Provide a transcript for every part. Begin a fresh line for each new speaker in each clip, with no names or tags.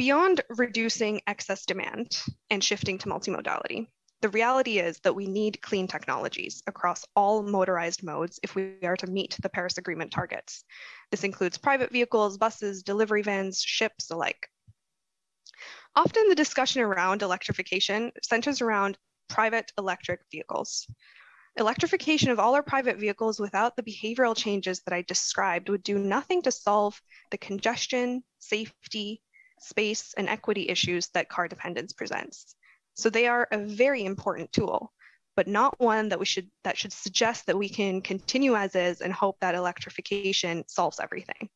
beyond reducing excess demand and shifting to multimodality, the reality is that we need clean technologies across all motorized modes if we are to meet the Paris Agreement targets. This includes private vehicles, buses, delivery vans, ships alike. Often the discussion around electrification centers around private electric vehicles. Electrification of all our private vehicles without the behavioral changes that I described would do nothing to solve the congestion, safety, space, and equity issues that car dependence presents. So they are a very important tool, but not one that should suggest that we can continue as is and hope that electrification solves everything.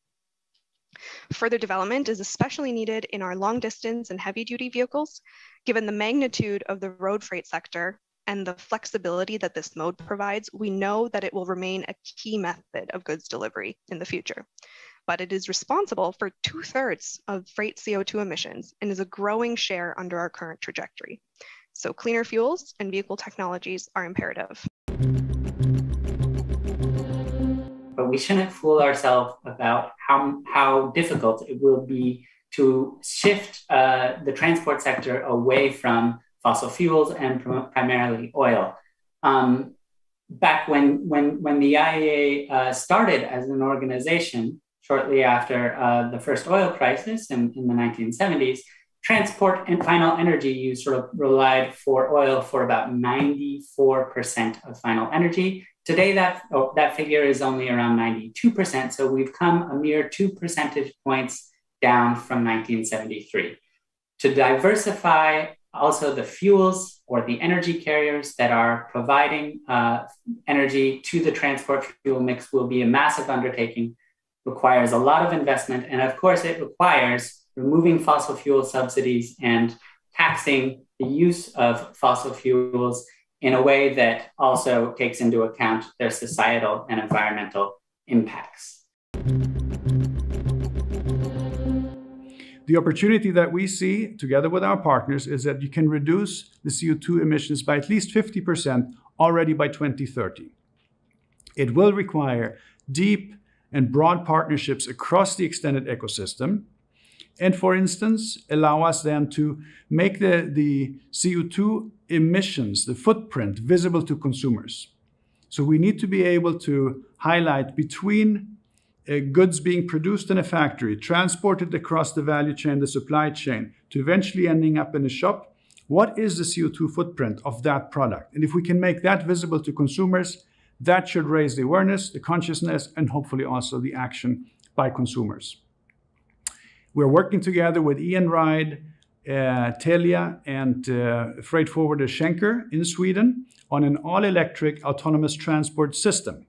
Further development is especially needed in our long distance and heavy duty vehicles, given the magnitude of the road freight sector and the flexibility that this mode provides. We know that it will remain a key method of goods delivery in the future, but it is responsible for 2/3 of freight CO2 emissions and is a growing share under our current trajectory. So cleaner fuels and vehicle technologies are imperative.
But we shouldn't fool ourselves about how difficult it will be to shift the transport sector away from fossil fuels and primarily oil. Back when the IEA started as an organization, shortly after the first oil crisis in the 1970s, transport and final energy use sort of relied for oil for about 94% of final energy. Today, that figure is only around 92%, so we've come a mere 2 percentage points down from 1973. To diversify also the fuels or the energy carriers that are providing energy to the transport fuel mix will be a massive undertaking, requires a lot of investment, and of course it requires removing fossil fuel subsidies and taxing the use of fossil fuels in a way that also takes into account their societal and environmental impacts.
The opportunity that we see together with our partners is that you can reduce the CO2 emissions by at least 50% already by 2030. It will require deep and broad partnerships across the extended ecosystem, and for instance, allow us then to make the CO2 emissions, the footprint, visible to consumers. So we need to be able to highlight between goods being produced in a factory, transported across the value chain, the supply chain, to eventually ending up in a shop, what is the CO2 footprint of that product? And if we can make that visible to consumers, that should raise the awareness, the consciousness, and hopefully also the action by consumers. We're working together with Ian Ride, Telia, and freight forwarder Schenker in Sweden on an all-electric autonomous transport system,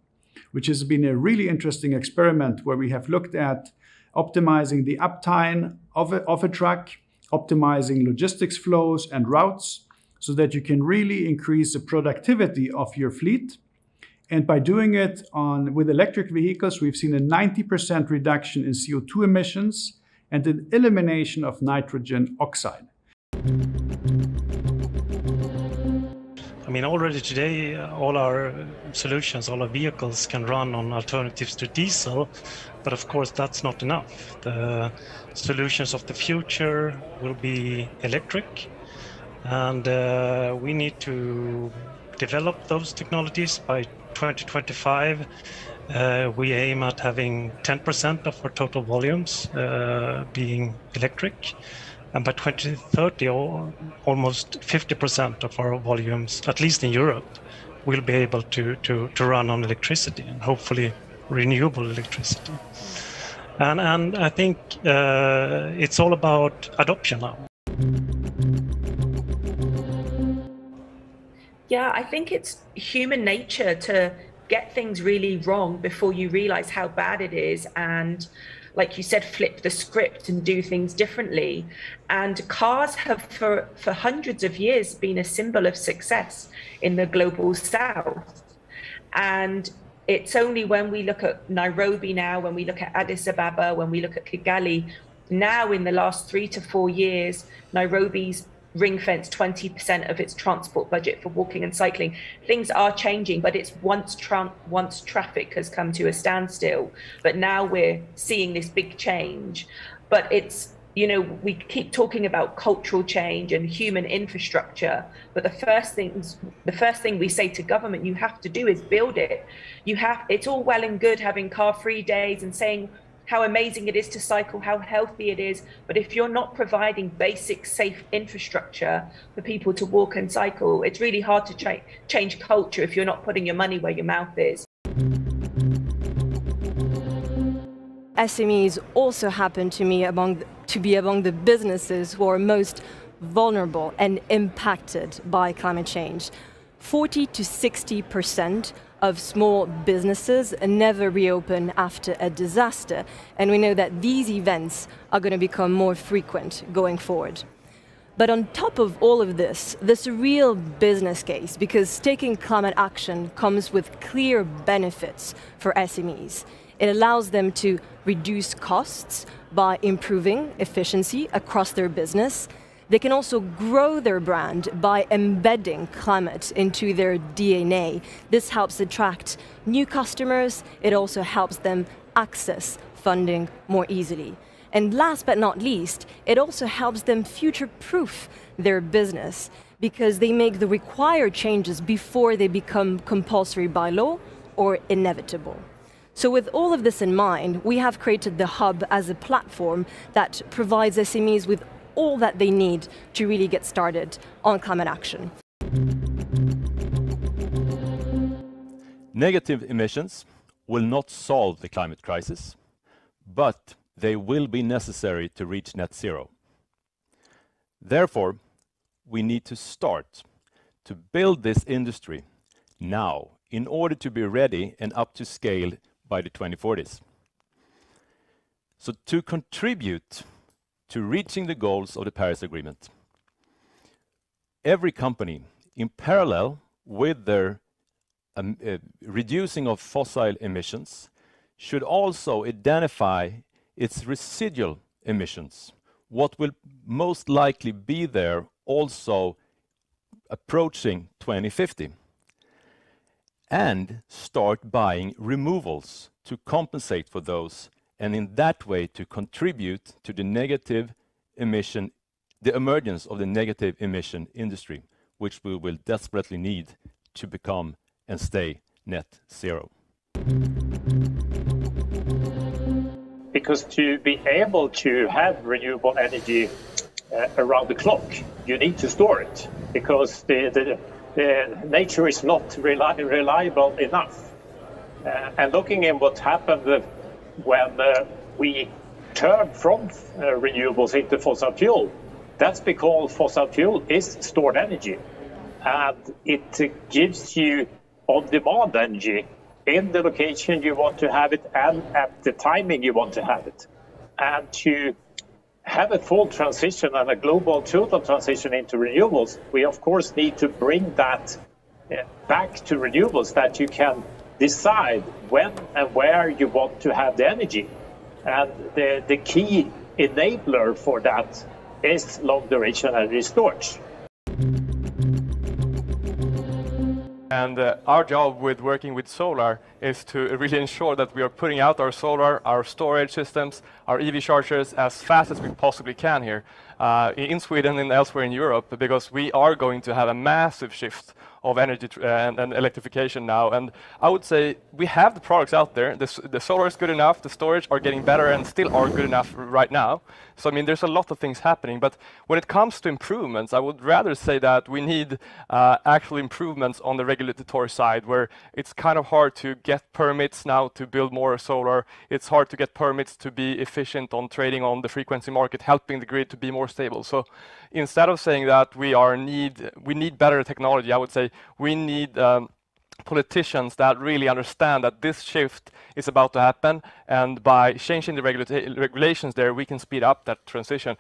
which has been a really interesting experiment where we have looked at optimizing the uptime of a truck, optimizing logistics flows and routes so that you can really increase the productivity of your fleet. And by doing it with electric vehicles, we've seen a 90% reduction in CO2 emissions and an elimination of nitrogen oxide.
I mean, already today, all our solutions, all our vehicles can run on alternatives to diesel, but of course that's not enough. The solutions of the future will be electric, and we need to develop those technologies. By 2025, we aim at having 10% of our total volumes being electric. And by 2030, almost 50% of our volumes, at least in Europe, will be able to run on electricity, and hopefully renewable electricity. And I think it's all about adoption now.
Yeah, I think it's human nature to get things really wrong before you realize how bad it is, and like you said, flip the script and do things differently. And cars have for hundreds of years been a symbol of success in the global south. And it's only when we look at Nairobi now, when we look at Addis Ababa, when we look at Kigali, now in the last 3 to 4 years, Nairobi's ring-fenced 20% of its transport budget for walking and cycling. Things are changing, but it's once traffic has come to a standstill. But now we're seeing this big change. But it's, you know, we keep talking about cultural change and human infrastructure, but the first thing we say to government you have to do is build it. It's all well and good having car-free days and saying how amazing it is to cycle, how healthy it is, but if you're not providing basic safe infrastructure for people to walk and cycle, it's really hard to change culture if you're not putting your money where your mouth is.
SMEs also happen to be among the businesses who are most vulnerable and impacted by climate change. 40 to 60% of small businesses never reopen after a disaster, and we know that these events are going to become more frequent going forward. But on top of all of this, there's a real business case, because taking climate action comes with clear benefits for SMEs. It allows them to reduce costs by improving efficiency across their business. They can also grow their brand by embedding climate into their DNA. This helps attract new customers. It also helps them access funding more easily. And last but not least, it also helps them future-proof their business, because they make the required changes before they become compulsory by law or inevitable. So with all of this in mind, we have created the Hub as a platform that provides SMEs with all that they need to really get started on climate action.
Negative emissions will not solve the climate crisis, but they will be necessary to reach net zero. Therefore, we need to start to build this industry now in order to be ready and up to scale by the 2040s. So to contribute to reaching the goals of the Paris Agreement, every company, in parallel with their reducing of fossil emissions, should also identify its residual emissions, what will most likely be there also approaching 2050. And start buying removals to compensate for those, and in that way to contribute to the emergence of the negative emission industry, which we will desperately need to become and stay net zero.
Because to be able to have renewable energy around the clock, you need to store it, because the nature is not reliable enough. And looking at what happened when we turned from renewables into fossil fuel, that's because fossil fuel is stored energy. And it gives you on-demand energy in the location you want to have it and at the timing you want to have it. And to have a full transition and a global total transition into renewables, we of course need to bring that back to renewables, that you can decide when and where you want to have the energy. And the key enabler for that is long duration energy storage.
And our job with working with solar is to really ensure that we are putting out our solar, our storage systems, our EV chargers as fast as we possibly can here in Sweden and elsewhere in Europe, because we are going to have a massive shift of energy and electrification now. And I would say we have the products out there. The solar is good enough, the storage are getting better and still are good enough right now. So I mean, there's a lot of things happening. But when it comes to improvements, I would rather say that we need actual improvements on the regulatory side, where it's kind of hard to get permits now to build more solar. It's hard to get permits to be efficient on trading on the frequency market, helping the grid to be more stable. So instead of saying that we need better technology, I would say we need politicians that really understand that this shift is about to happen, and by changing the regulations there, we can speed up that transition